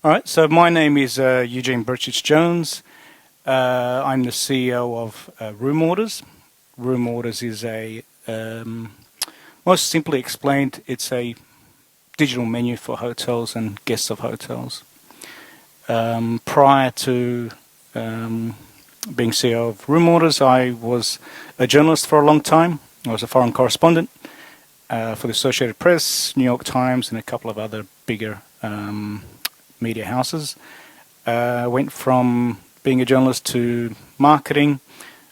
All right, so my name is Eugene Brcic Jones. I'm the CEO of Room Orders. Room Orders is most simply explained, it's a digital menu for hotels and guests of hotels. Prior to being CEO of Room Orders, I was a journalist for a long time. I was a foreign correspondent for the Associated Press, New York Times, and a couple of other bigger media houses. Went from being a journalist to marketing.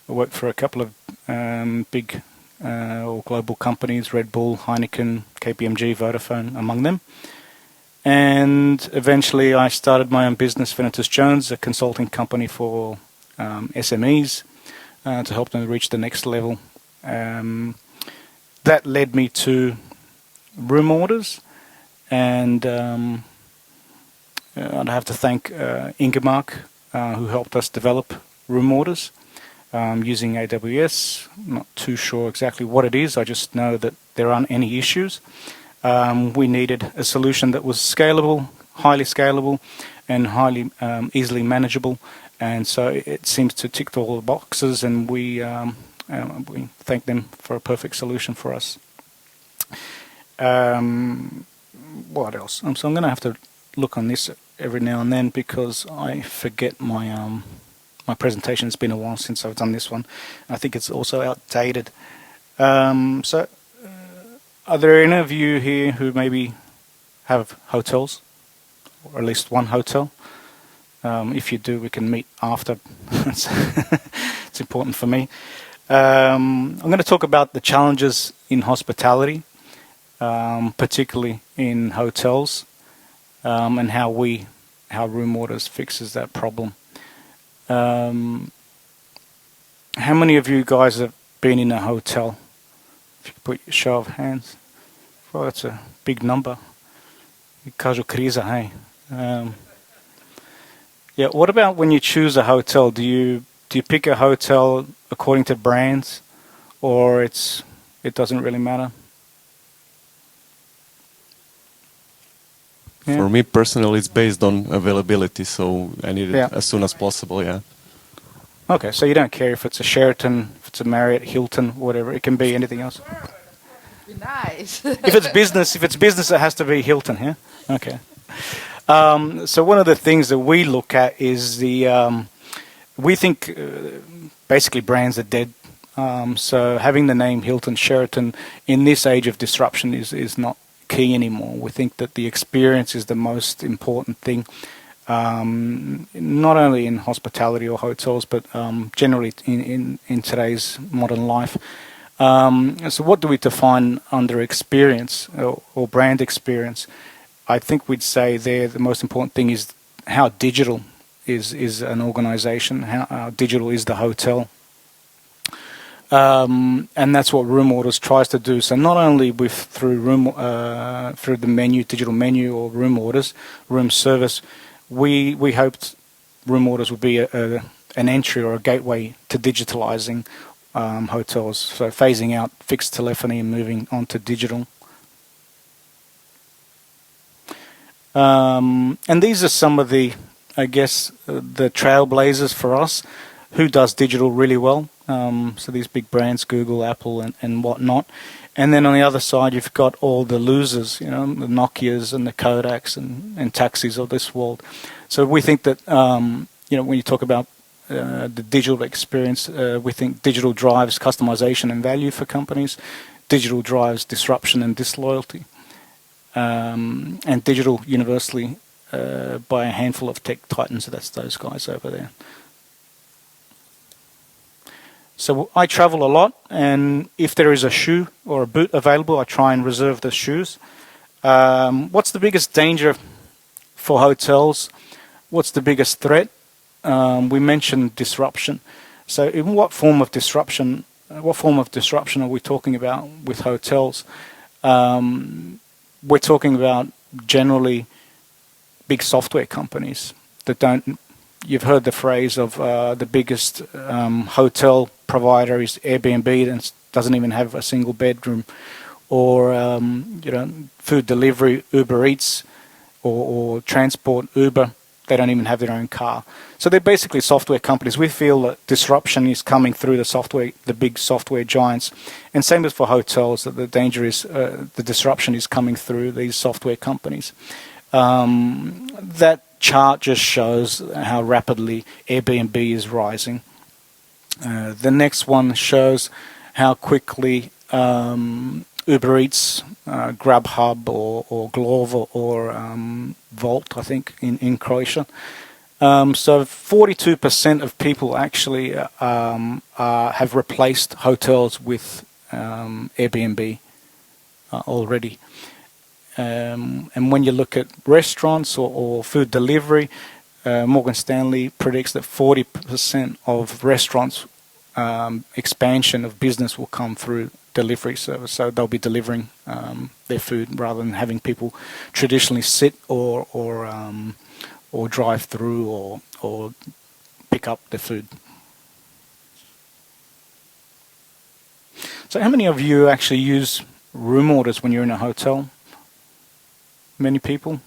I worked for a couple of big or global companies, Red Bull, Heineken, KPMG, Vodafone, among them. And eventually I started my own business, Venatus Jones, a consulting company for SMEs to help them reach the next level. That led me to Room Orders, and I'd have to thank Ingemark, who helped us develop Room Orders using AWS. I'm not too sure exactly what it is. I just know that there aren't any issues. We needed a solution that was scalable, highly scalable, and highly easily manageable. And so it seems to tick all the boxes, and we thank them for a perfect solution for us. What else? So I'm going to have to look on this every now and then because I forget my my presentation. It's been a while since I've done this one. I think it's also outdated. So are there any of you here who maybe have hotels, or at least one hotel? If you do, we can meet after. It's important for me. I'm going to talk about the challenges in hospitality, particularly in hotels, and how Room Orders fixes that problem. How many of you guys have been in a hotel? If you put your show of hands. Well, that's a big number. Kažu kriza, hey. Yeah. What about when you choose a hotel? Do you pick a hotel according to brands, or it doesn't really matter? Yeah. For me personally, it's based on availability, so I need it as soon as possible. Yeah. Okay, so you don't care if it's a Sheraton, if it's a Marriott, Hilton, whatever. It can be anything else. Nice. If it's business, it has to be Hilton. Yeah. Okay. So one of the things that we look at is we think basically brands are dead. So having the name Hilton, Sheraton in this age of disruption is not key anymore. We think that the experience is the most important thing, not only in hospitality or hotels, but generally in today's modern life. So what do we define under experience or brand experience? I think we'd say there the most important thing is how digital is an organization, how digital is the hotel. And that's what Room Orders tries to do. So not only through the menu, digital menu, or Room Orders, room service, we hoped Room Orders would be an entry or a gateway to digitalizing hotels. So phasing out fixed telephony and moving on to digital. And these are some of the, I guess, the trailblazers for us. Who does digital really well? So these big brands, Google, Apple, and whatnot. And then on the other side, you've got all the losers, the Nokias and the Kodaks and taxis of this world. So we think that, when you talk about the digital experience, we think digital drives customization and value for companies. Digital drives disruption and disloyalty. And digital universally by a handful of tech titans. So that's those guys over there. So I travel a lot, and if there is a shoe or a boot available, I try and reserve the shoes. What's the biggest danger for hotels? What's the biggest threat? We mentioned disruption. So in what form of disruption are we talking about with hotels? We're talking about generally big software companies that don't. You've heard the phrase of the biggest hotel provider is AirBNB and doesn't even have a single bedroom, or food delivery, UberEats. or transport, Uber, they don't even have their own car. So they're basically software companies. We feel that disruption is coming through the big software giants. And same as for hotels, that the danger is the disruption is coming through these software companies. That chart just shows how rapidly Airbnb is rising. The next one shows how quickly UberEats, Grubhub, or Glovo, or Volt, I think, in Croatia. So 42% of people actually have replaced hotels with Airbnb already. And when you look at restaurants or food delivery, Morgan Stanley predicts that 40% of restaurants' expansion of business will come through delivery service. So they'll be delivering their food rather than having people traditionally sit or drive through or pick up their food. So how many of you actually use room orders when you're in a hotel? Many people?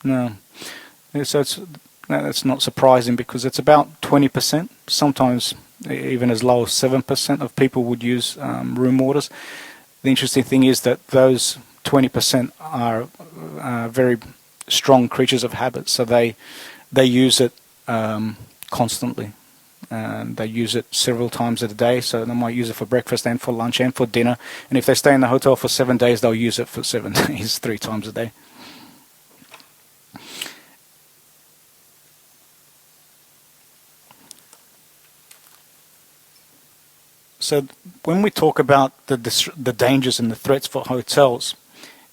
No. So that's not surprising, because it's about 20%, sometimes even as low as 7% of people would use room orders. The interesting thing is that those 20% are very strong creatures of habit, so they use it constantly. They use it several times a day, so they might use it for breakfast and for lunch and for dinner. And if they stay in the hotel for 7 days, they'll use it for 7 days, 3 times a day. So when we talk about the dangers and the threats for hotels,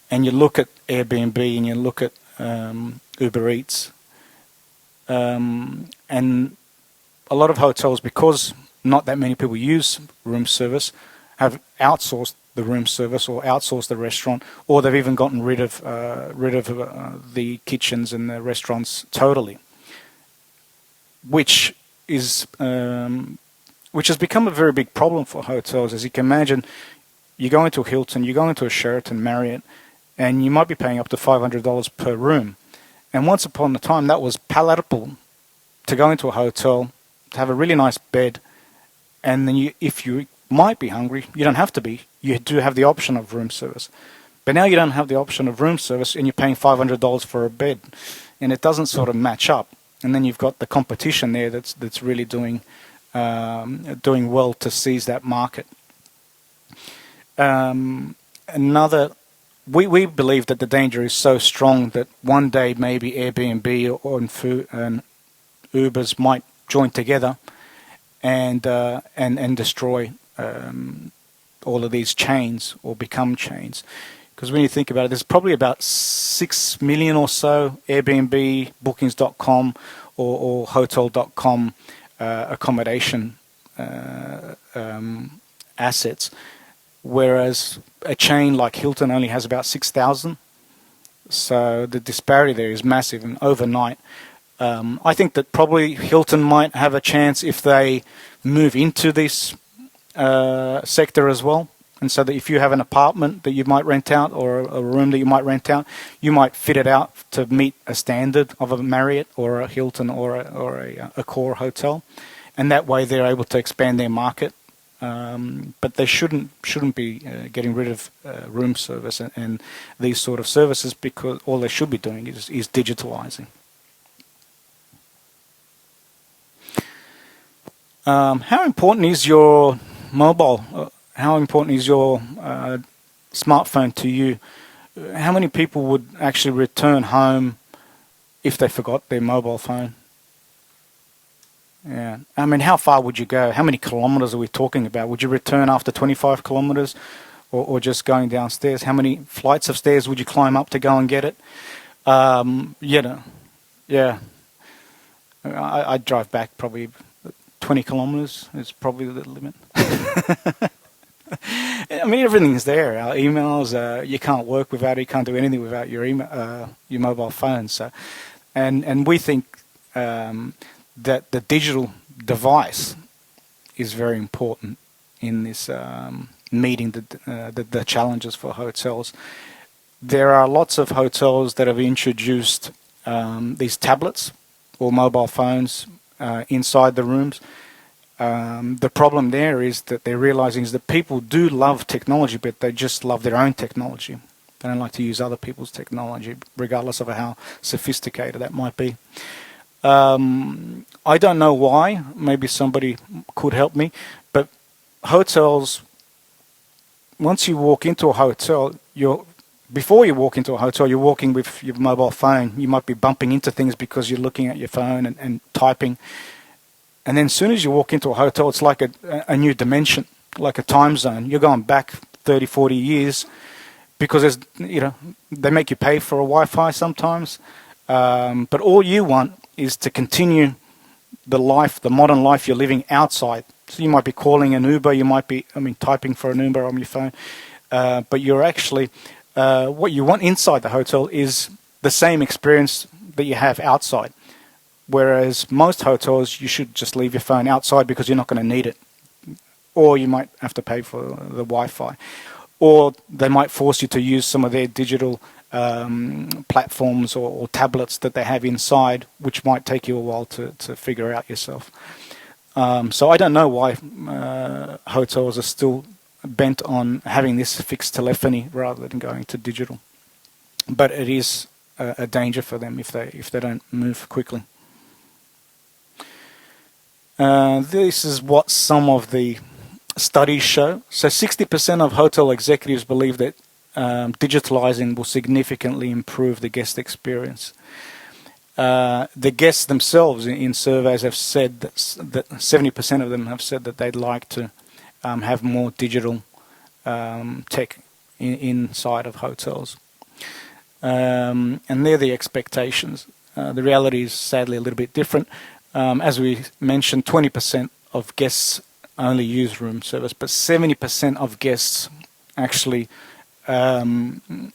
and you look at Airbnb and you look at UberEats, and a lot of hotels, because not that many people use room service, have outsourced the room service or outsourced the restaurant, or they've even gotten rid of the kitchens and the restaurants totally, which has become a very big problem for hotels. As you can imagine, you go into a Hilton, you go into a Sheraton, Marriott, and you might be paying up to $500 per room. And once upon a time, that was palatable to go into a hotel, to have a really nice bed, and then if you might be hungry, you don't have to be. You do have the option of room service. But now you don't have the option of room service, and you're paying $500 for a bed, and it doesn't sort of match up. And then you've got the competition there that's really doing well to seize that market. We believe that the danger is so strong that one day maybe Airbnb and Ubers might join together and destroy all of these chains, or become chains. Because when you think about it, there's probably about 6 million or so Airbnb, Bookings.com, or Hotel.com accommodation assets, whereas a chain like Hilton only has about 6,000. So the disparity there is massive, and overnight. I think that probably Hilton might have a chance if they move into this sector as well. And so that if you have an apartment that you might rent out, or a room that you might rent out, you might fit it out to meet a standard of a Marriott or a Hilton or a core hotel. And that way they're able to expand their market. But they shouldn't be getting rid of room service and these sort of services, because all they should be doing is digitalizing. How important is your mobile? How important is your smartphone to you? How many people would actually return home if they forgot their mobile phone? Yeah, I mean, how far would you go? How many kilometers are we talking about? Would you return after 25 kilometers, or just going downstairs? How many flights of stairs would you climb up to go and get it? Yeah. I'd drive back probably 20 kilometers is probably the limit. I mean, everything's there. Our emails, you can't work without it. You can't do anything without your your mobile phone. So, and we think that the digital device is very important in this meeting the challenges for hotels. There are lots of hotels that have introduced these tablets or mobile phones inside the rooms. The problem there is that they're realizing is that people do love technology, but they just love their own technology. They don't like to use other people's technology, regardless of how sophisticated that might be. I don't know why. Maybe somebody could help me. But hotels, once you walk into a hotel, before you walk into a hotel, you're walking with your mobile phone. You might be bumping into things because you're looking at your phone and typing. And then as soon as you walk into a hotel, it's like a new dimension, like a time zone. You're going back 30, 40 years because they make you pay for a Wi-Fi sometimes. But all you want is to continue the modern life you're living outside. So you might be calling an Uber, you might be, typing for an Uber on your phone, but you're actually, what you want inside the hotel is the same experience that you have outside. Whereas most hotels, you should just leave your phone outside because you're not going to need it. Or you might have to pay for the Wi-Fi. Or they might force you to use some of their digital platforms or tablets that they have inside, which might take you a while to figure out yourself. So I don't know why hotels are still bent on having this fixed telephony rather than going to digital. But it is a danger for them if they don't move quickly. This is what some of the studies show. So 60% of hotel executives believe that digitalizing will significantly improve the guest experience. The guests themselves in surveys have said that 70% of them have said that they'd like to have more digital tech inside of hotels. And they're the expectations. The reality is sadly a little bit different. As we mentioned, 20% of guests only use room service, but 70% of guests actually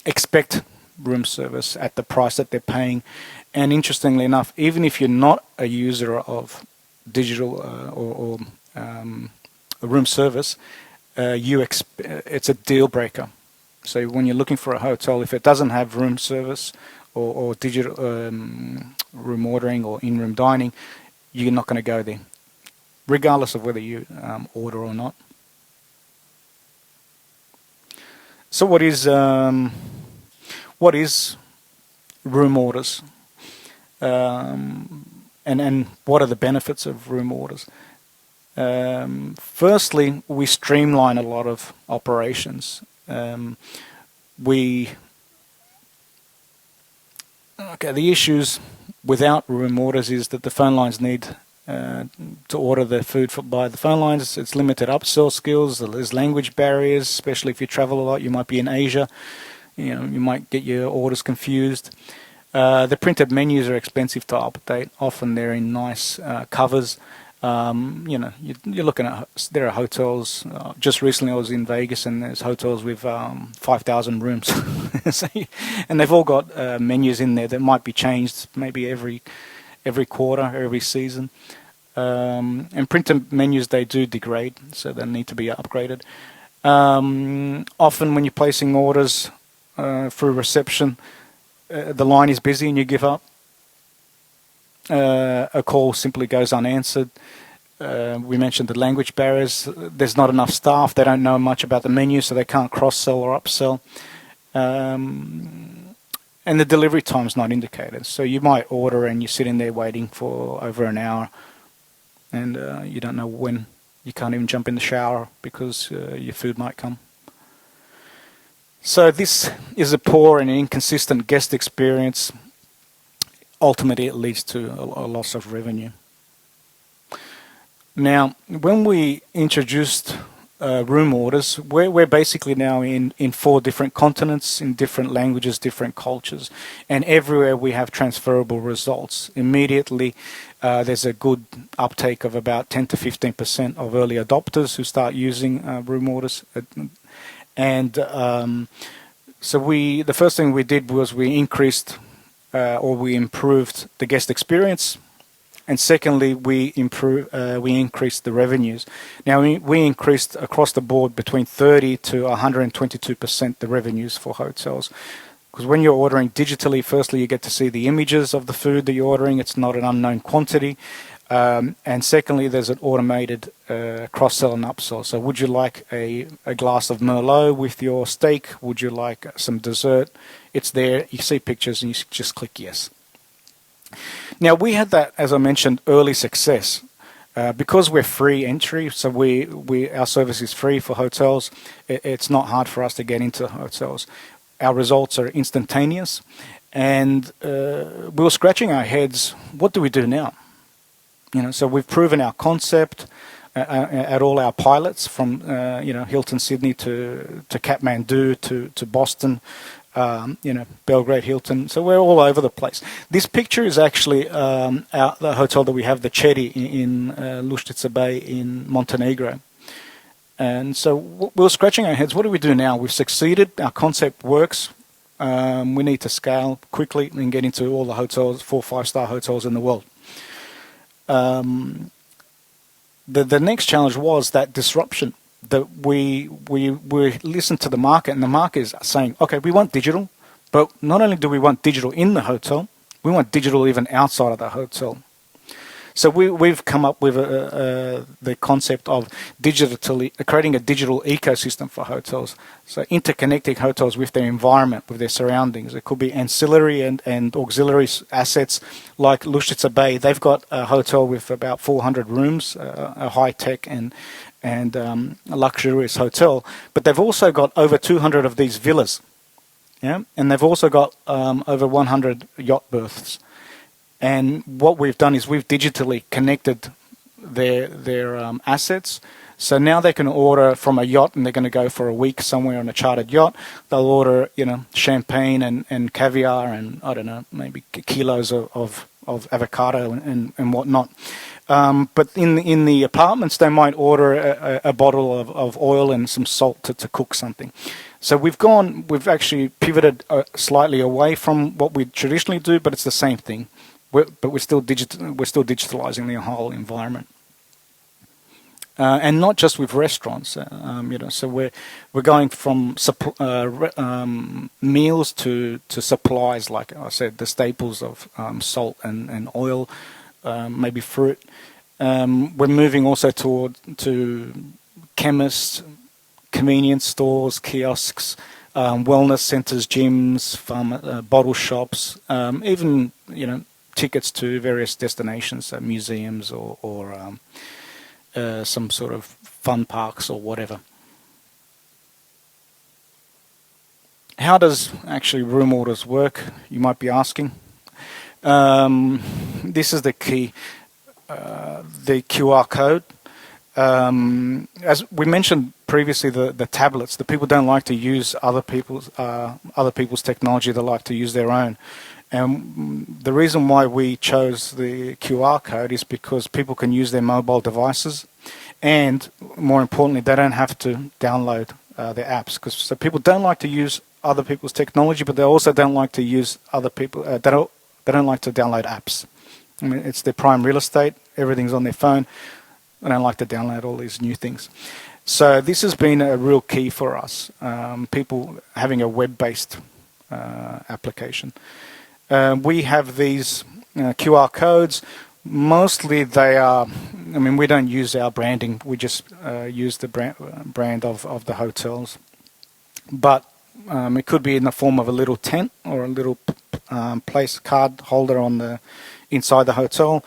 expect room service at the price that they're paying. And interestingly enough, even if you're not a user of digital or room service, it's a deal breaker. So when you're looking for a hotel, if it doesn't have room service or digital room ordering or in-room dining, you're not going to go there, regardless of whether you order or not. So what is room orders, and what are the benefits of room orders? Firstly, we streamline a lot of operations. The issues without room orders is that the phone lines need to order the food by the phone lines. It's limited upsell skills. There's language barriers, especially if you travel a lot. You might be in Asia. You might get your orders confused. The printed menus are expensive to update. Often they're in nice covers. You're looking at, there are hotels. Just recently I was in Vegas and there's hotels with 5,000 rooms. And they've all got menus in there that might be changed maybe every quarter, every season. And printed menus, they do degrade, so they need to be upgraded. Often when you're placing orders through reception, the line is busy and you give up. A call simply goes unanswered. We mentioned the language barriers. There's not enough staff. They don't know much about the menu, so they can't cross-sell or upsell. And the delivery time's not indicated. So you might order and you're sitting there waiting for over an hour, and you don't know when. You can't even jump in the shower because your food might come. So this is a poor and inconsistent guest experience. Ultimately, it leads to a loss of revenue. Now, when we introduced room orders, we're basically now in 4 different continents, in different languages, different cultures, and everywhere we have transferable results. Immediately, there's a good uptake of about 10 to 15% of early adopters who start using room orders. And so the first thing we did was we increased we improved the guest experience, and secondly, we increased the revenues. Now we increased across the board between 30 to 122% the revenues for hotels. Because when you're ordering digitally, firstly, you get to see the images of the food that you're ordering. It's not an unknown quantity. And secondly, there's an automated cross-sell and upsell. So would you like a glass of Merlot with your steak? Would you like some dessert? It's there. You see pictures and you just click yes. Now, we had that, as I mentioned, early success. Because we're free entry, so our service is free for hotels, it's not hard for us to get into hotels. Our results are instantaneous, and we were scratching our heads, what do we do now? So we've proven our concept at all our pilots from Hilton Sydney to Kathmandu to Boston, Belgrade Hilton. So we're all over the place. This picture is actually the hotel that we have, the Chedi in Luštica Bay in Montenegro. And so we were scratching our heads. What do we do now? We've succeeded. Our concept works. We need to scale quickly and get into all the hotels, 4 5-star hotels in the world. The next challenge was that disruption. That we listen to the market, and the market is saying, okay, we want digital, but not only do we want digital in the hotel, we want digital even outside of the hotel. So we've come up with the concept of creating a digital ecosystem for hotels. So interconnecting hotels with their environment, with their surroundings. It could be ancillary and auxiliary assets like Luštica Bay. They've got a hotel with about 400 rooms, a high-tech and a luxurious hotel. But they've also got over 200 of these villas. Yeah, and they've also got over 100 yacht berths. And what we've done is we've digitally connected their assets. So now they can order from a yacht, and they're going to go for a week somewhere on a chartered yacht. They'll order, champagne and caviar and, I don't know, maybe kilos of avocado and whatnot. But in the apartments, they might order a bottle of oil and some salt to cook something. So we've actually pivoted slightly away from what we traditionally do, but it's the same thing. But we're still digitalizing the whole environment, and not just with restaurants. So we're going from meals to supplies, like I said, the staples of salt and oil, maybe fruit. We're moving also to chemists, convenience stores, kiosks, wellness centers, gyms, bottle shops, even tickets to various destinations, museums or some sort of fun parks or whatever. How does actually room orders work, you might be asking? This is the key, the QR code. As we mentioned previously, the tablets, the people don't like to use other people's technology, they like to use their own. And the reason why we chose the QR code is because people can use their mobile devices, and more importantly, they don't have to download their apps. So people don't like to use other people's technology, but they also don't like to use other people. They don't like to download apps. I mean, it's their prime real estate. Everything's on their phone. They don't like to download all these new things. So this has been a real key for us. People having a web-based application. We have these QR codes. Mostly they are, we don't use our branding. We just use the brand of the hotels. But it could be in the form of a little tent or a little place card holder inside the hotel.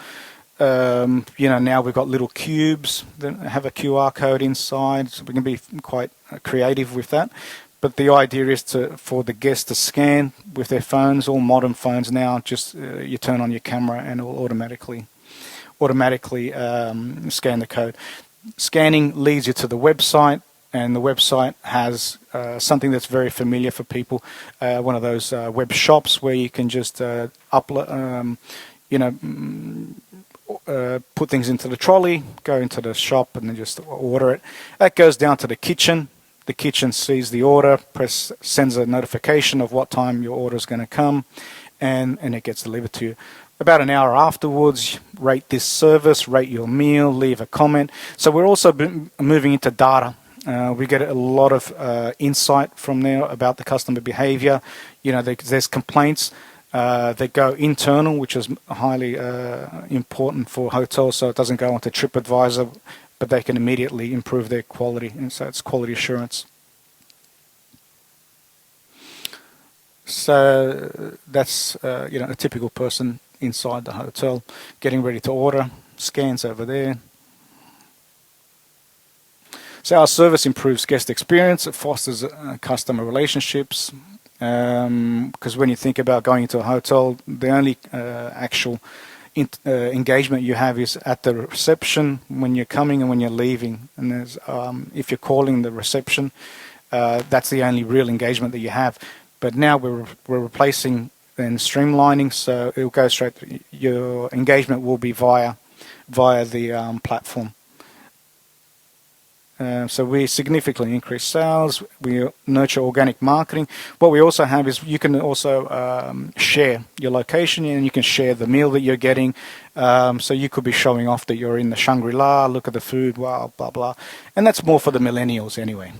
Now we've got little cubes that have a QR code inside, so we can be quite creative with that. But the idea is for the guests to scan with their phones. All modern phones now, just you turn on your camera and it will automatically scan the code. Scanning leads you to the website, and the website has something that's very familiar for people. One of those web shops where you can just upload, put things into the trolley, go into the shop, and then just order it. That goes down to the kitchen. The kitchen sees the order, sends a notification of what time your order is going to come, and it gets delivered to you. About an hour afterwards, rate this service, rate your meal, leave a comment. So we're also moving into data. We get a lot of insight from there about the customer behavior. There's complaints that go internal, which is highly important for hotels, so it doesn't go onto TripAdvisor, but they can immediately improve their quality, and so it's quality assurance. So that's a typical person inside the hotel, getting ready to order, scans over there. So our service improves guest experience, it fosters customer relationships, because when you think about going into a hotel, the only actual engagement you have is at the reception when you're coming and when you're leaving. And there's, if you're calling the reception, that's the only real engagement that you have. But now we're replacing and streamlining, so it'll go straight. Your engagement will be via the platform. So we significantly increase sales. We nurture organic marketing. What we also have is you can also share your location, and you can share the meal that you're getting. So you could be showing off that you're in the Shangri-La, look at the food, wow, blah, blah. And that's more for the millennials anyway.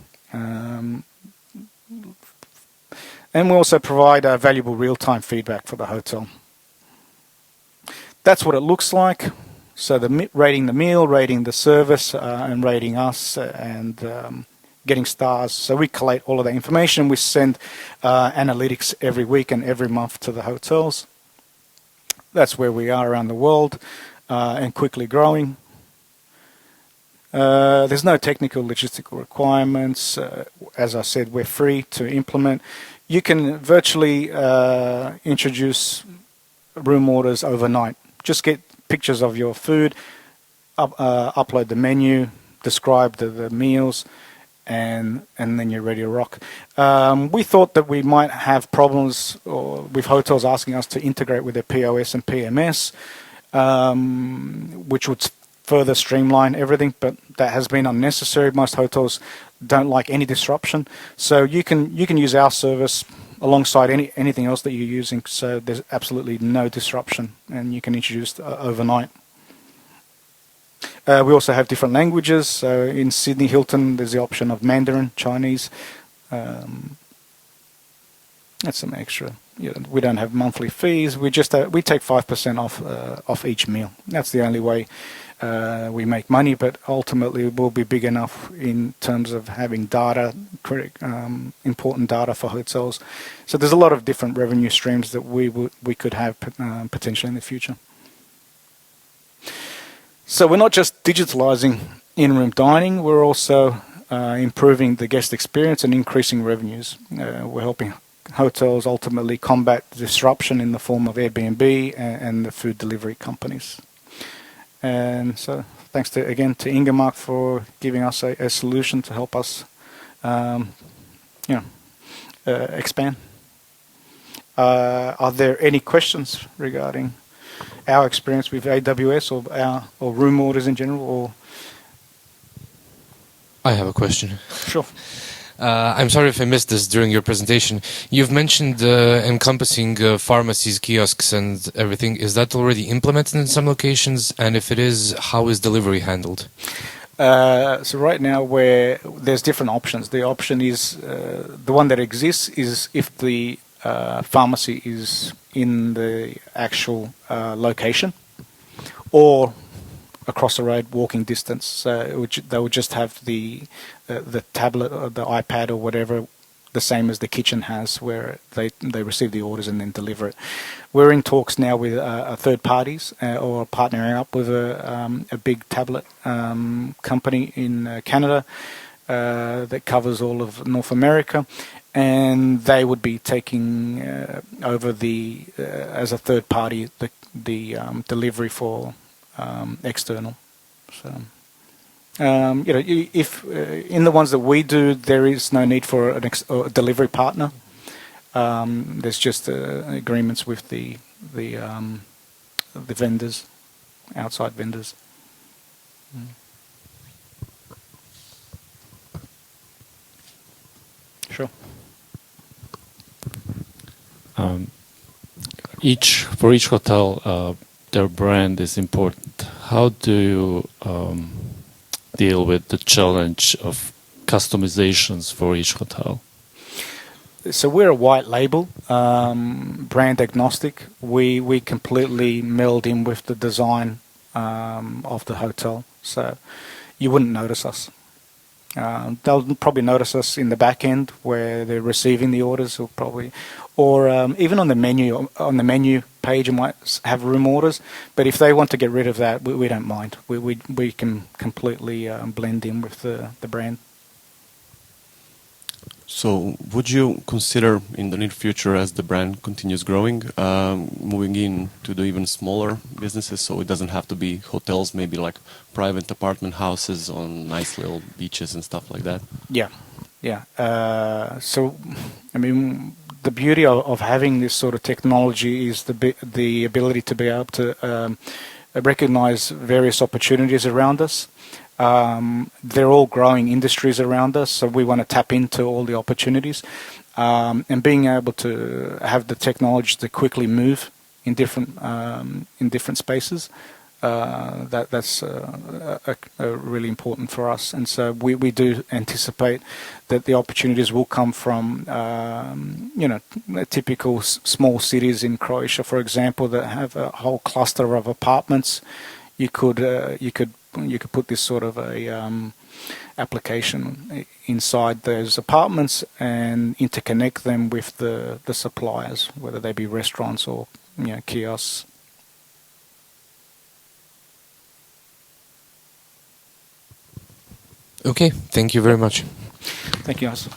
And we also provide valuable real-time feedback for the hotel. That's what it looks like. So rating the meal, rating the service, and rating us, and getting stars. So we collate all of that information. We send analytics every week and every month to the hotels. That's where we are around the world, and quickly growing. There's no technical logistical requirements. As I said, we're free to implement. You can virtually introduce room orders overnight. Just get pictures of your food, upload the menu, describe the meals, and then you're ready to rock. We thought that we might have problems with hotels asking us to integrate with their POS and PMS, which would further streamline everything, but that has been unnecessary. Most hotels don't like any disruption, so you can use our service alongside anything else that you're using, so there's absolutely no disruption, and you can introduce overnight. We also have different languages, so in Sydney Hilton there's the option of Mandarin, Chinese. That's some extra. We don't have monthly fees. We take 5% off each meal. That's the only way we make money, but ultimately it will be big enough in terms of having data, important data for hotels. So there's a lot of different revenue streams that we could have potentially in the future. So we're not just digitalizing in-room dining, we're also improving the guest experience and increasing revenues. We're helping hotels ultimately combat disruption in the form of AirBNB and the food delivery companies. And so thanks again to Ingemark for giving us a solution to help us expand. Are there any questions regarding our experience with AWS or room orders in general? Or I have a question. Sure. I'm sorry if I missed this during your presentation. You've mentioned encompassing pharmacies, kiosks, and everything. Is that already implemented in some locations? And if it is, how is delivery handled? So right now, where there's different options. The option is the one that exists is if the pharmacy is in the actual location, or across the road, walking distance. So they would just have the tablet or the iPad or whatever, the same as the kitchen has, where they receive the orders and then deliver it. We're in talks now with third parties or partnering up with a big tablet company in Canada that covers all of North America, and they would be taking over as a third party the delivery for external. So if in the ones that we do, there is no need for a delivery partner. There's just agreements with the vendors, outside vendors. Sure. For each hotel, their brand is important. How do you deal with the challenge of customizations for each hotel? So we're a white label, brand agnostic. We completely meld in with the design of the hotel, so you wouldn't notice us. They'll probably notice us in the back end where they're receiving the orders, or even on the menu page, you might have room orders. But if they want to get rid of that, we don't mind. We can completely blend in with the brand. So would you consider in the near future, as the brand continues growing, moving in to the even smaller businesses, so it doesn't have to be hotels, maybe like private apartment houses on nice little beaches and stuff like that? Yeah. So, I mean, the beauty of having this sort of technology is the ability to be able to recognize various opportunities around us. They're all growing industries around us, so we want to tap into all the opportunities, and being able to have the technology to quickly move in different spaces. That's really important for us, and so we do anticipate that the opportunities will come from typical small cities in Croatia, for example, that have a whole cluster of apartments. You could put this sort of a application inside those apartments and interconnect them with the suppliers, whether they be restaurants or kiosks. Okay, thank you very much. Thank you, Asa.